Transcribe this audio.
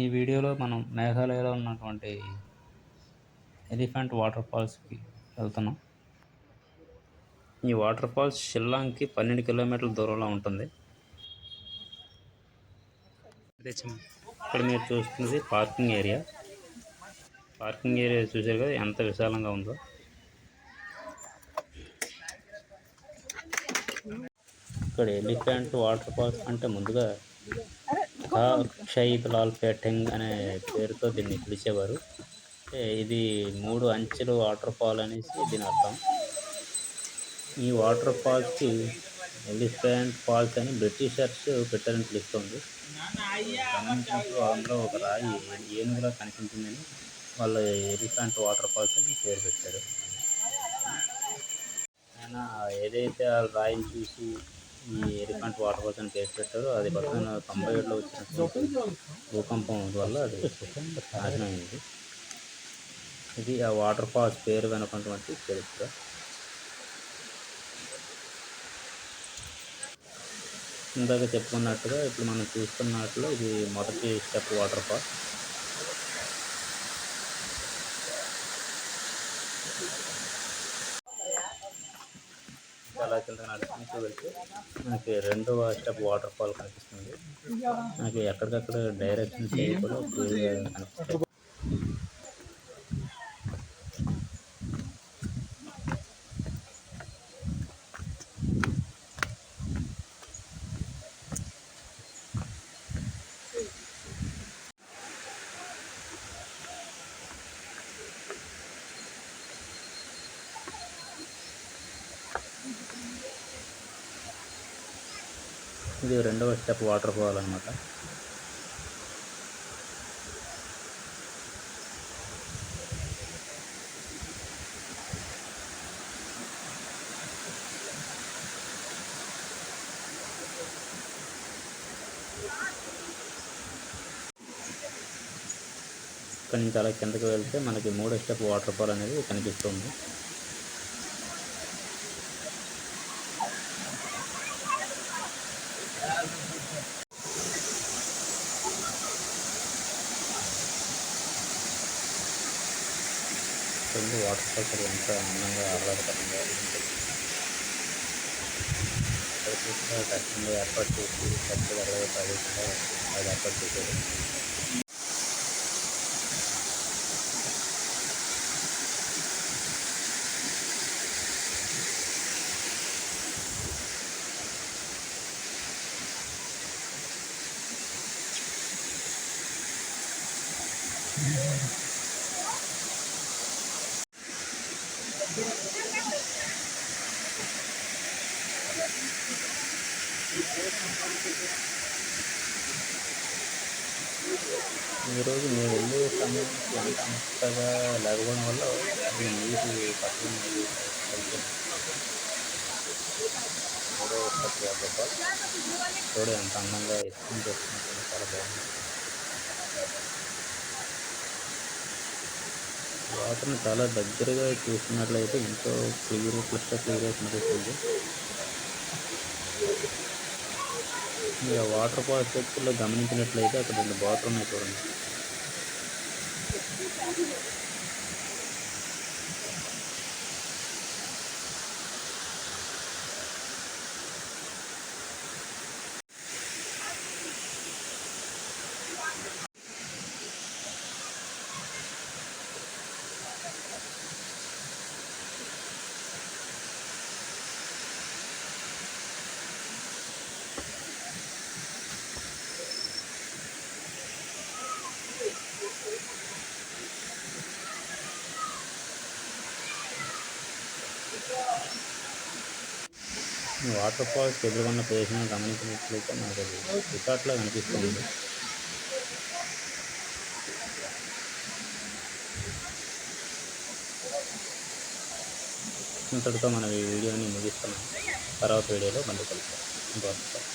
ఈ వీడియోలో మనం మేఘాలయలో ఉన్నటువంటి ఎలిఫెంట్ వాటర్ ఫాల్స్కి వెళ్తున్నాం. ఈ వాటర్ ఫాల్స్ షిల్లాంగ్కి 12 కిలోమీటర్ల దూరంలో ఉంటుంది. ఇక్కడ మీరు చూస్తుంది పార్కింగ్ ఏరియా. పార్కింగ్ ఏరియా చూసారు కదా ఎంత విశాలంగా ఉందో. ఇక్కడ ఎలిఫెంట్ వాటర్ ఫాల్స్ అంటే ముందుగా షహీద్ లాల్ పేటింగ్ అనే పేరుతో దీన్ని పిలిచేవారు. ఇది 3 అంచెలు వాటర్ ఫాల్ అనేసి దీని అర్థం. ఈ వాటర్ ఫాల్స్కి ఎలిఫెంట్ ఫాల్స్ అని బ్రిటిషర్స్ పెట్టారని తెలుస్తుంది. గమనించినప్పుడు అందులో ఒక రాయి ఏనుగులా కనిపించిందని వాళ్ళు ఎలిఫెంట్ వాటర్ ఫాల్స్ అని పేరు పెట్టారు. ఆయన ఏదైతే ఆ రాయిని చూసి ఈ ఎలిఫెంట్ వాటర్ ఫాల్స్ అని పేరు పెట్టారో అది 1997లో వచ్చినటువంటి భూకంపం వల్ల అది నాశనం అయింది. ఇది ఆ వాటర్ ఫాల్స్ పేరు వెనుకున్నటువంటి చరిత్ర. ఇందాక చెప్పుకున్నట్టుగా ఇప్పుడు మనం చూస్తున్నట్లు ఇది మొదటి స్టెప్ వాటర్ ఫాల్. అలా కింద నడుచుకుంటూ వెళ్తే మనకి రెండవ స్టెప్ వాటర్ ఫాల్ కనిపిస్తుంది. మనకి ఎక్కడికక్కడ డైరెక్షన్స్ కూడా క్లియర్గా కనిపిస్తాయి. ఇది రెండవ స్టెప్ వాటర్ ఫాల్ అనమాట. ఇక్కడ నుంచి అలా కిందకి వెళ్తే మనకి మూడో స్టెప్ వాటర్ ఫాల్ అనేది కనిపిస్తుంది. వాటర్ ఫాల్స్ అది ఎంత అందంగా ఆహ్లాదకరంగా ఉంటుంది. ఇక్కడ చూసిన దర్శనంలో ఏర్పాటు చేసి ఖర్చు అలాగే ప్రదేశంగా అది ఏర్పాటు చేశారు. ఈరోజు మేము వెళ్ళే సమయానికి ఎంత అంతగా లేకపోవడం వల్ల నీరు పక్కన మూడో చూడ ఎంత అందంగా ఎత్తుకుని చేస్తున్నట్టు చాలా బాగుంది. వాటర్ని చాలా దగ్గరగా చూస్తున్నట్లయితే ఎంతో క్లియర్గా కనిపిస్తుంది. ఇక వాటర్ ఫాల్స్ దగ్గరలో గమనించినట్లయితే అక్కడ 2 బాతులు ఉన్నాయి చూడండి. వాటర్ ఫాల్స్ ఎదురుకున్న ప్రదేశం గమనించినట్లయితే మనకు అది రిసార్ట్లా కనిపిస్తుంది. ఇంతటితో మనం ఈ వీడియోని ముగిస్తున్నాం. తర్వాత వీడియోలో మళ్ళీ కలుద్దాం.